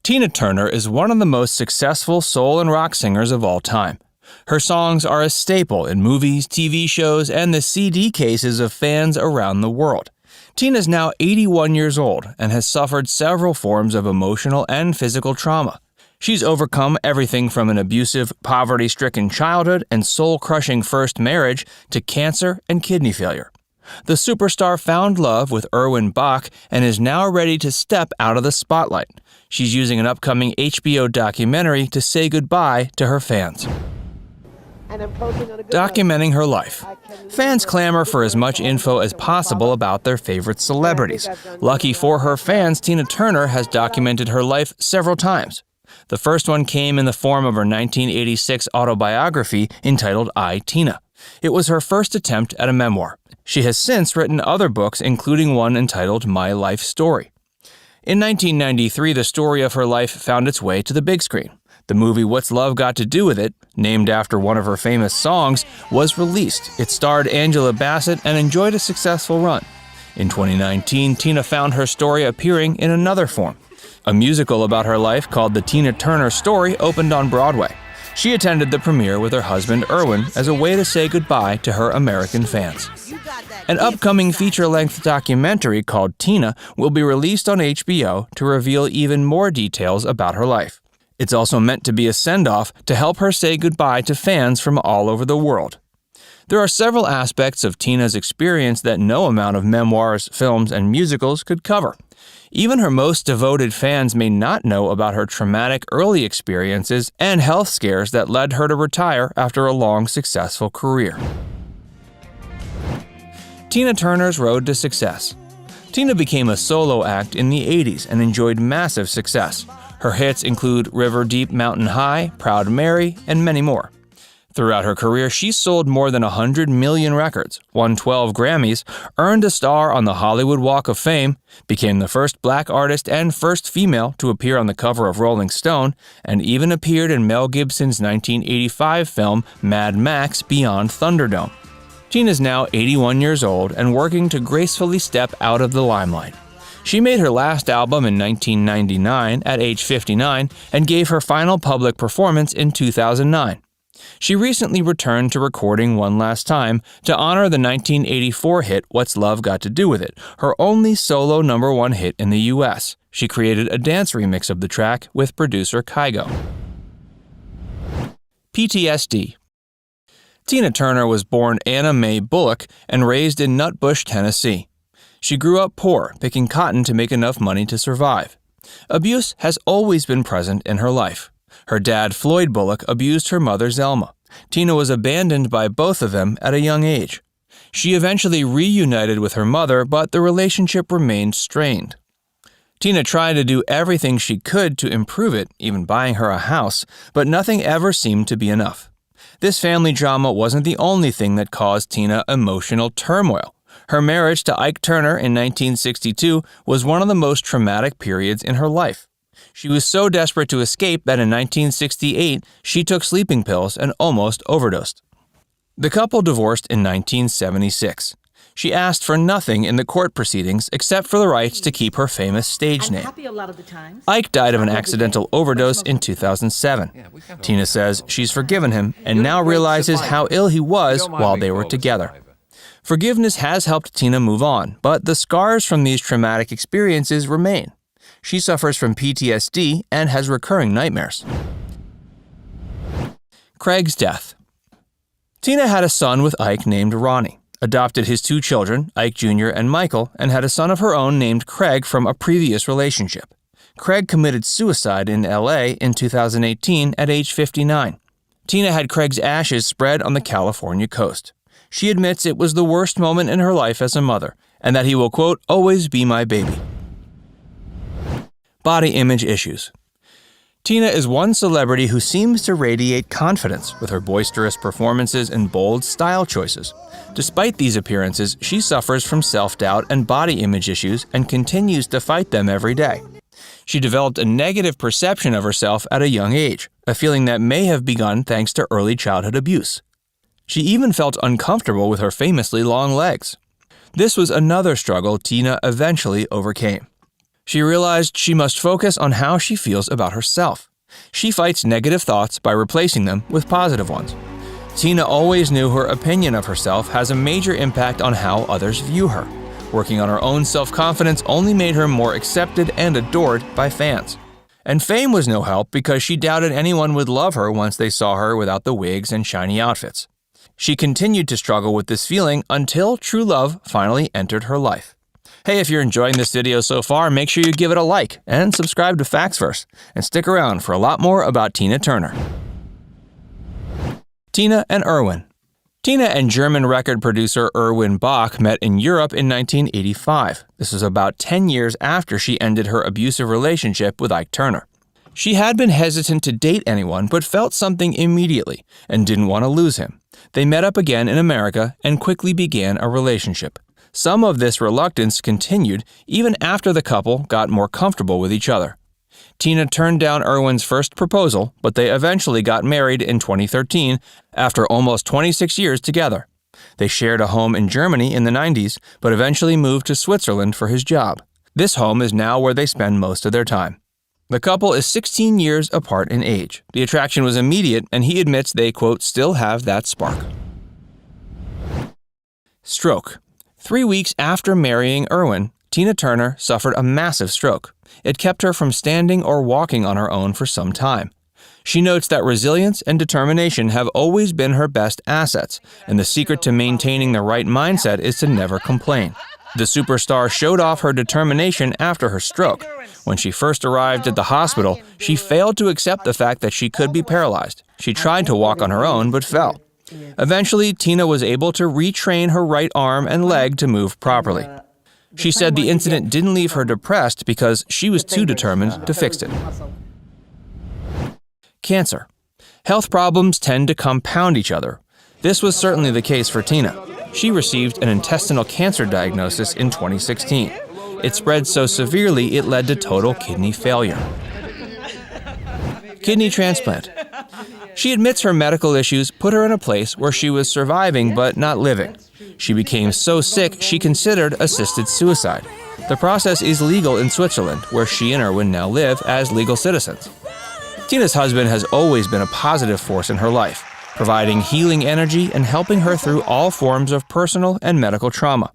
Tina Turner is one of the most successful soul and rock singers of all time. Her songs are a staple in movies, TV shows, and the CD cases of fans around the world. Tina is now 81 years old and has suffered several forms of emotional and physical trauma. She's overcome everything from an abusive, poverty-stricken childhood and soul-crushing first marriage to cancer and kidney failure. The superstar found love with Erwin and is now ready to step out of the spotlight. She's using an upcoming HBO documentary to say goodbye to her fans. Documenting her life. Fans clamor for as much info as possible about their favorite celebrities. Lucky for her fans, Tina Turner has documented her life several times. The first one came in the form of her 1986 autobiography entitled I, Tina. It was her first attempt at a memoir. She has since written other books, including one entitled My Life Story. In 1993, the story of her life found its way to the big screen. The movie What's Love Got to Do with It, named after one of her famous songs, was released. It starred Angela Bassett and enjoyed a successful run. In 2019, Tina found her story appearing in another form. A musical about her life called The Tina Turner Story opened on Broadway. She attended the premiere with her husband Erwin as a way to say goodbye to her American fans. An upcoming feature-length documentary called Tina will be released on HBO to reveal even more details about her life. It's also meant to be a send-off to help her say goodbye to fans from all over the world. There are several aspects of Tina's experience that no amount of memoirs, films, and musicals could cover. Even her most devoted fans may not know about her traumatic early experiences and health scares that led her to retire after a long, successful career. Tina Turner's road to success. Tina became a solo act in the 80s and enjoyed massive success. Her hits include River Deep Mountain High, Proud Mary, and many more. Throughout her career, she sold more than 100 million records, won 12 Grammys, earned a star on the Hollywood Walk of Fame, became the first black artist and first female to appear on the cover of Rolling Stone, and even appeared in Mel Gibson's 1985 film Mad Max Beyond Thunderdome. Tina is now 81 years old and working to gracefully step out of the limelight. She made her last album in 1999 at age 59 and gave her final public performance in 2009. She recently returned to recording one last time to honor the 1984 hit What's Love Got to Do with It, her only solo #1 hit in the U.S. She created a dance remix of the track with producer Kygo. PTSD. Tina Turner was born Anna Mae Bullock and raised in Nutbush, Tennessee. She grew up poor, picking cotton to make enough money to survive. Abuse has always been present in her life. Her dad, Floyd Bullock, abused her mother, Zelma. Tina was abandoned by both of them at a young age. She eventually reunited with her mother, but the relationship remained strained. Tina tried to do everything she could to improve it, even buying her a house, but nothing ever seemed to be enough. This family drama wasn't the only thing that caused Tina emotional turmoil. Her marriage to Ike Turner in 1962 was one of the most traumatic periods in her life. She was so desperate to escape that in 1968, she took sleeping pills and almost overdosed. The couple divorced in 1976. She asked for nothing in the court proceedings except for the rights to keep her famous stage name. Ike died of an accidental overdose in 2007. Tina says she's forgiven him and now realizes how ill he was while they were together. Forgiveness has helped Tina move on, but the scars from these traumatic experiences remain. She suffers from PTSD and has recurring nightmares. Craig's death. Tina had a son with Ike named Ronnie, adopted his 2 children, Ike Jr. and Michael, and had a son of her own named Craig from a previous relationship. Craig committed suicide in LA in 2018 at age 59. Tina had Craig's ashes spread on the California coast. She admits it was the worst moment in her life as a mother, and that he will, quote, always be my baby. Body image issues. Tina is one celebrity who seems to radiate confidence with her boisterous performances and bold style choices. Despite these appearances, she suffers from self-doubt and body image issues and continues to fight them every day. She developed a negative perception of herself at a young age, a feeling that may have begun thanks to early childhood abuse. She even felt uncomfortable with her famously long legs. This was another struggle Tina eventually overcame. She realized she must focus on how she feels about herself. She fights negative thoughts by replacing them with positive ones. Tina always knew her opinion of herself has a major impact on how others view her. Working on her own self-confidence only made her more accepted and adored by fans. And fame was no help because she doubted anyone would love her once they saw her without the wigs and shiny outfits. She continued to struggle with this feeling until true love finally entered her life. Hey, if you're enjoying this video so far, make sure you give it a like and subscribe to FactsVerse, and stick around for a lot more about Tina Turner. Tina and Erwin. Tina and German record producer Erwin Bach met in Europe in 1985. This was about 10 years after she ended her abusive relationship with Ike Turner. She had been hesitant to date anyone but felt something immediately and didn't want to lose him. They met up again in America and quickly began a relationship. Some of this reluctance continued even after the couple got more comfortable with each other. Tina turned down Erwin's first proposal, but they eventually got married in 2013 after almost 26 years together. They shared a home in Germany in the 90s, but eventually moved to Switzerland for his job. This home is now where they spend most of their time. The couple is 16 years apart in age. The attraction was immediate, and he admits they, quote, still have that spark. Stroke. 3 weeks after marrying Erwin, Tina Turner suffered a massive stroke. It kept her from standing or walking on her own for some time. She notes that resilience and determination have always been her best assets, and the secret to maintaining the right mindset is to never complain. The superstar showed off her determination after her stroke. When she first arrived at the hospital, she failed to accept the fact that she could be paralyzed. She tried to walk on her own but fell. Eventually, Tina was able to retrain her right arm and leg to move properly. She said the incident didn't leave her depressed because she was too determined to fix it. Cancer. Health problems tend to compound each other. This was certainly the case for Tina. She received an intestinal cancer diagnosis in 2016. It spread so severely it led to total kidney failure. Kidney transplant. She admits her medical issues put her in a place where she was surviving but not living. She became so sick she considered assisted suicide. The process is legal in Switzerland, where she and Erwin now live as legal citizens. Tina's husband has always been a positive force in her life, providing healing energy and helping her through all forms of personal and medical trauma.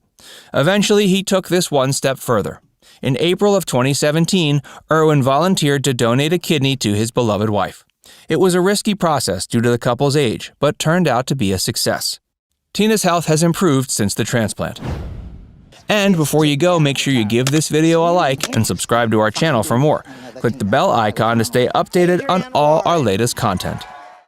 Eventually, he took this one step further. In April of 2017, Erwin volunteered to donate a kidney to his beloved wife. It was a risky process due to the couple's age, but turned out to be a success. Tina's health has improved since the transplant. And before you go, make sure you give this video a like and subscribe to our channel for more. Click the bell icon to stay updated on all our latest content.